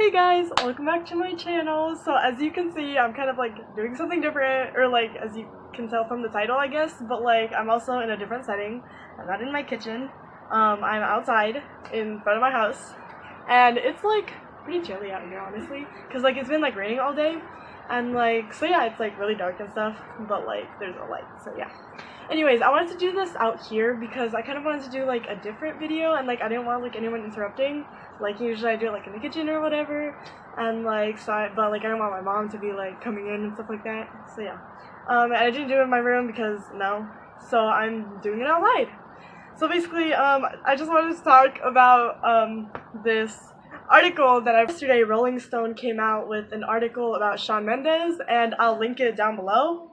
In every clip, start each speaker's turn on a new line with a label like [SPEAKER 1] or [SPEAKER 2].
[SPEAKER 1] Hey guys, welcome back to my channel. So as you can see, I'm kind of like doing something different, or like as you can tell from the title, I guess, but like I'm also in a different setting. I'm not in my kitchen. I'm outside in front of my house, and it's like pretty chilly out here, honestly, because like it's been like raining all day, and like so yeah, it's like really dark and stuff, but like there's no light, so yeah. Anyways, I wanted to do this out here because I kind of wanted to do like a different video, and like I didn't want like anyone interrupting. Like usually I do it like in the kitchen or whatever, and like but like I don't want my mom to be like coming in and stuff like that. So yeah, and I didn't do it in my room because no, so I'm doing it outside. So basically, I just wanted to talk about this article that yesterday Rolling Stone came out with an article about Shawn Mendes, and I'll link it down below.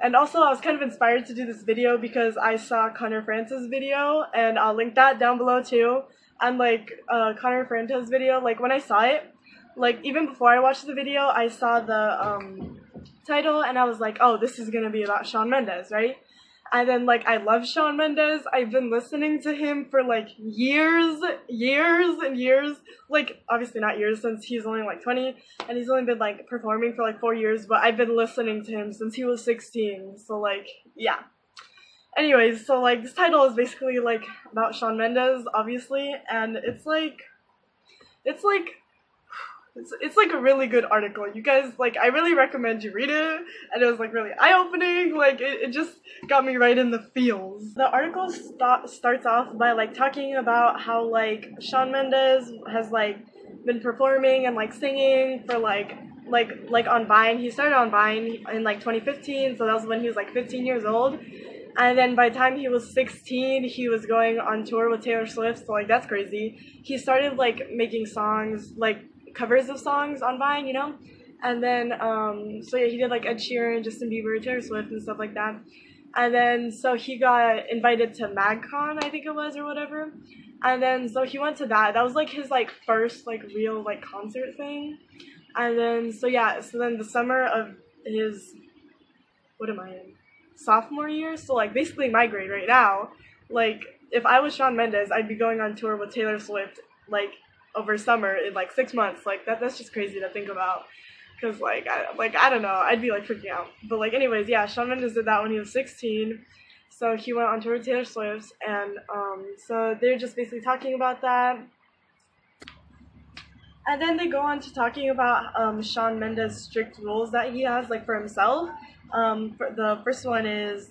[SPEAKER 1] And also, I was kind of inspired to do this video because I saw Franta's video, and I'll link that down below too. And like Franta's video, like when I saw it, like even before I watched the video, I saw the title and I was like, oh, this is gonna be about Shawn Mendes, right? And then like I love Shawn Mendes. I've been listening to him for like years and years. Like obviously not years, since he's only like 20 and he's only been like performing for like 4 years, but I've been listening to him since he was 16. So like yeah. Anyways, so like this title is basically like about Shawn Mendes, obviously, and it's like a really good article. You guys, like, I really recommend you read it, and it was like really eye-opening. Like it just got me right in the feels. The article starts off by like talking about how like Shawn Mendes has like been performing and like singing for like on Vine. He started on Vine in like 2015, so that was when he was like 15 years old. And then by the time he was 16, he was going on tour with Taylor Swift, so like that's crazy. He started like making songs, like covers of songs on Vine, you know? And then, so yeah, he did like Ed Sheeran, Justin Bieber, Taylor Swift, and stuff like that. And then, so he got invited to MagCon, I think it was, or whatever. And then, so he went to that. That was like his like first like real like concert thing. And then, so yeah, so then the summer of his, what am I in? Sophomore year, so like basically my grade right now, like if I was Shawn Mendes, I'd be going on tour with Taylor Swift like over summer in like 6 months. Like that's just crazy to think about, because like I don't know, I'd be like freaking out. But like anyways, yeah, Shawn Mendes did that when he was 16, so he went on tour with Taylor Swift, and so they're just basically talking about that. And then they go on to talking about Shawn Mendes' strict rules that he has like for himself. The first one is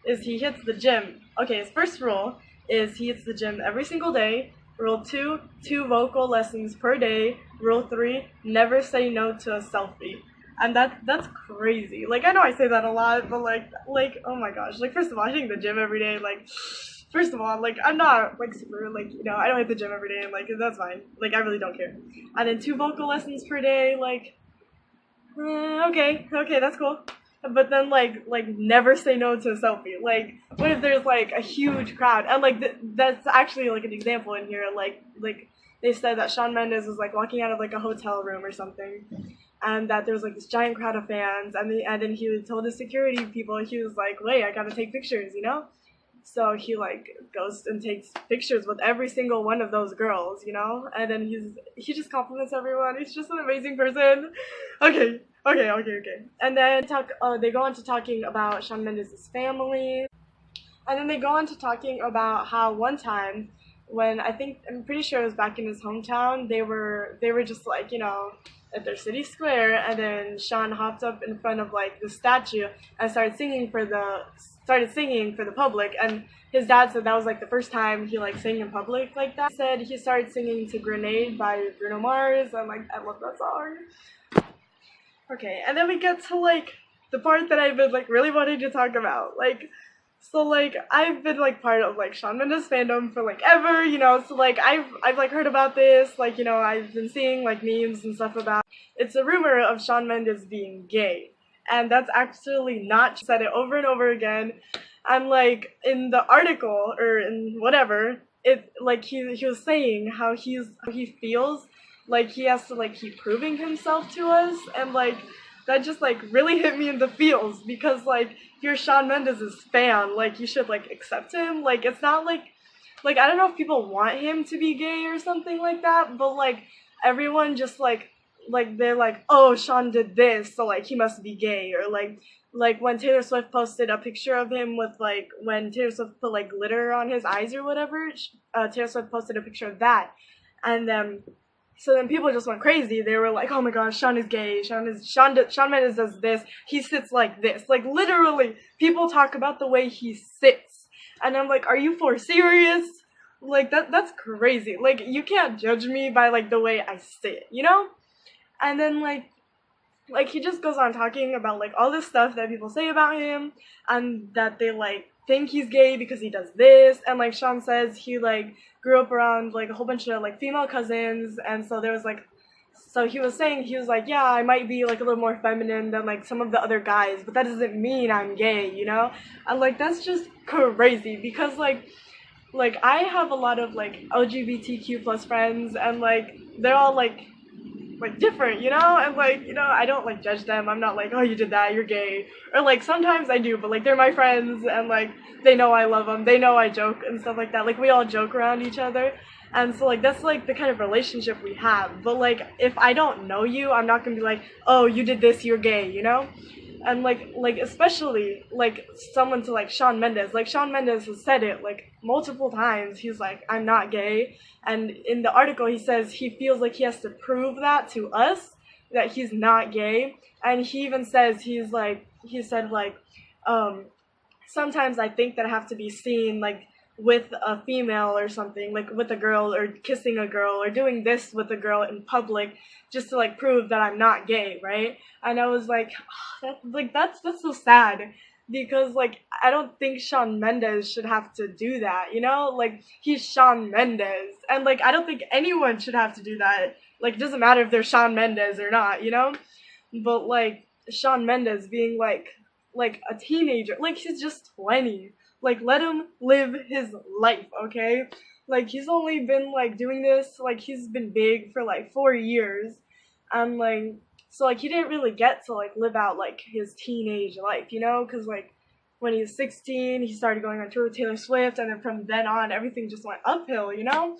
[SPEAKER 1] he hits the gym. Okay, his first rule is he hits the gym every single day. Rule 2, 2 vocal lessons per day. Rule 3, never say no to a selfie. And that's crazy. Like I know I say that a lot, but like oh my gosh. Like first of all, I think the gym every day. Like first of all, like I'm not like super like, you know, I don't hit the gym every day, and like that's fine. Like I really don't care. And then 2 vocal lessons per day. Like okay, that's cool. But then like never say no to a selfie. Like what if there's like a huge crowd, and like that's actually like an example in here. Like they said that Shawn Mendes was like walking out of like a hotel room or something, and that there was like this giant crowd of fans, and then he told the security people, he was like, wait, I gotta take pictures, you know? So he like goes and takes pictures with every single one of those girls, you know? And then he just compliments everyone. He's just an amazing person. Okay. And then they go on to talking about Shawn Mendes' family. And then they go on to talking about how one time when I'm pretty sure it was back in his hometown, they were just like, you know, at their city square, and then Shawn hopped up in front of like the statue and started singing for the public, and his dad said that was like the first time he like sang in public like that. He said he started singing to Grenade by Bruno Mars, and like I love that song. Okay, and then we get to like the part that I've been like really wanting to talk about. Like so like I've been like part of like Shawn Mendes fandom for like ever, you know, so like I've like heard about this, like, you know, I've been seeing like memes and stuff about it's a rumor of Shawn Mendes being gay, and that's actually not. Said it over and over again. I'm like in the article or in whatever, it like he was saying how he feels like he has to like keep proving himself to us, and like that just like really hit me in the feels, because like if you're Shawn Mendes' fan, like you should like accept him. Like it's not like like, I don't know if people want him to be gay or something like that, but like everyone just like they're like, oh, Shawn did this, so like he must be gay, or like when Taylor Swift posted a picture of him with like when Taylor Swift put like glitter on his eyes or whatever, Taylor Swift posted a picture of that, and then so then people just went crazy. They were like, oh my gosh, Shawn is gay. Shawn Mendes does this. He sits like this. Like literally, people talk about the way he sits, and I'm like, are you for serious? Like that's crazy. Like you can't judge me by like the way I sit, you know? And then like he just goes on talking about like all this stuff that people say about him, and that they like think he's gay because he does this, and like Shawn says he like grew up around like a whole bunch of like female cousins, and so there was like, so he was saying, he was like, yeah, I might be like a little more feminine than like some of the other guys, but that doesn't mean I'm gay, you know? And like that's just crazy, because like I have a lot of like LGBTQ plus friends, and like they're all like different, you know? And like, you know, I don't like judge them. I'm not like, oh, you did that, you're gay. Or like sometimes I do, but like they're my friends, and like they know I love them. They know I joke and stuff like that. Like we all joke around each other. And so like that's like the kind of relationship we have. But like if I don't know you, I'm not gonna be like, oh, you did this, you're gay, you know? And like especially like someone to like Shawn Mendes. Like Shawn Mendes has said it like multiple times. He's like, I'm not gay. And in the article he says he feels like he has to prove that to us, that he's not gay. And he even says he said like sometimes I think that I have to be seen like with a female or something, like with a girl, or kissing a girl, or doing this with a girl in public, just to like prove that I'm not gay, right? And I was like, oh, that's so sad, because like I don't think Shawn Mendes should have to do that, you know? Like he's Shawn Mendes, and like I don't think anyone should have to do that. Like it doesn't matter if they're Shawn Mendes or not, you know? But like Shawn Mendes being like a teenager, like he's just 20. Like, let him live his life, okay? Like, he's only been, like, doing this, like, he's been big for, like, 4 years. And, like, so, like, he didn't really get to, like, live out, like, his teenage life, you know? Because, like, when he was 16, he started going on tour with Taylor Swift, and then from then on, everything just went uphill, you know?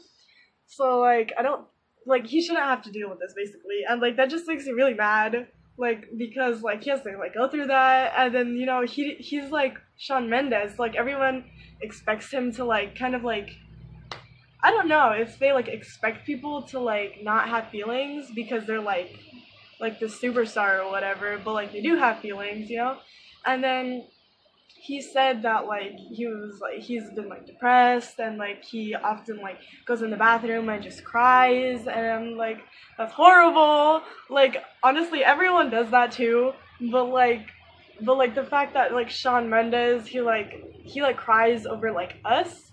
[SPEAKER 1] So, like, I don't, like, he shouldn't have to deal with this, basically. And, like, that just makes me really mad. Like, because, like, he has to, like, go through that, and then, you know, he's, like, Shawn Mendes. Like, everyone expects him to, like, kind of, like, I don't know if they, like, expect people to, like, not have feelings because they're, like the superstar or whatever, but, like, they do have feelings, you know? And then he said that, like, he's been, like, depressed, and, like, he often, like, goes in the bathroom and just cries, and I'm like, that's horrible. Like, honestly, everyone does that too, but the fact that, like, Shawn Mendes, he cries over, like, us,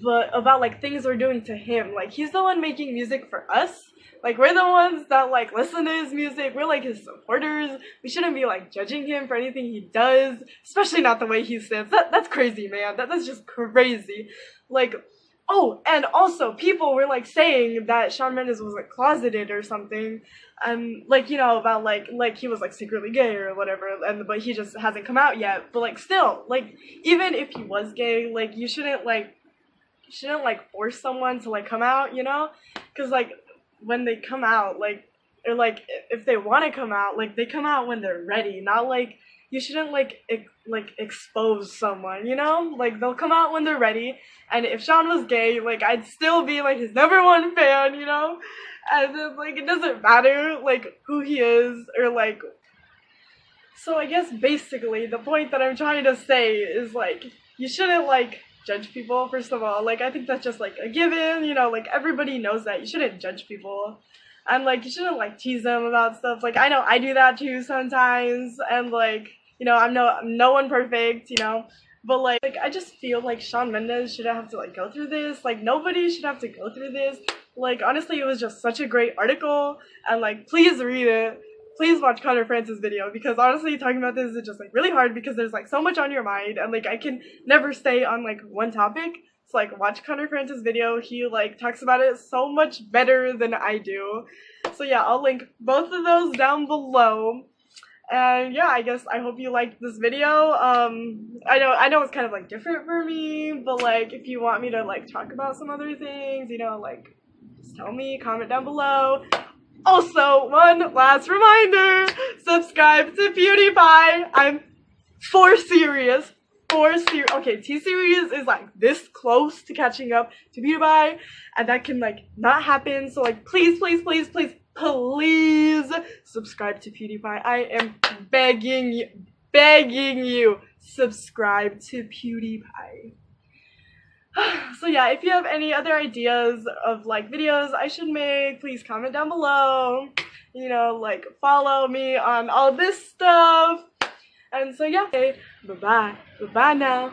[SPEAKER 1] but about, like, things we're doing to him. Like, he's the one making music for us. Like, we're the ones that, like, listen to his music. We're, like, his supporters. We shouldn't be, like, judging him for anything he does. Especially not the way he sits. That's crazy, man. That's just crazy. Like, oh, and also, people were, like, saying that Shawn Mendes was, like, closeted or something. And, like, you know, about, like he was, like, secretly gay or whatever. But he just hasn't come out yet. But, like, still, like, even if he was gay, like, you shouldn't force someone to, like, come out, you know? Because, like, when they come out, like, or, like, if they want to come out, like, they come out when they're ready, not, like, you shouldn't, like, expose someone, you know? Like, they'll come out when they're ready, and if Shawn was gay, like, I'd still be, like, his #1 fan, you know? And then, like, it doesn't matter, like, who he is, or, like, so I guess, basically, the point that I'm trying to say is, like, you shouldn't, like, judge people, first of all. Like, I think that's just, like, a given, you know? Like, everybody knows that. You shouldn't judge people. And, like, you shouldn't, like, tease them about stuff. Like, I know I do that, too, sometimes. And, like, you know, I'm no one perfect, you know? But, like, I just feel like Shawn Mendes shouldn't have to, like, go through this. Like, nobody should have to go through this. Like, honestly, it was just such a great article. And, like, please read it. Please watch Connor France's video, because honestly, talking about this is just, like, really hard, because there's, like, so much on your mind, and, like, I can never stay on, like, one topic. So, like, watch Connor France's video. He, like, talks about it so much better than I do. So, yeah, I'll link both of those down below. And yeah, I guess I hope you liked this video. I know it's kind of like different for me, but like if you want me to like talk about some other things, you know, like just tell me, comment down below. Also, one last reminder, subscribe to PewDiePie. I'm for serious. Okay, T-Series is like this close to catching up to PewDiePie, and that can like not happen. So like, please subscribe to PewDiePie. I am begging you, subscribe to PewDiePie. So yeah, if you have any other ideas of like videos I should make, please comment down below. You know, like follow me on all this stuff. And so yeah, okay, bye bye now.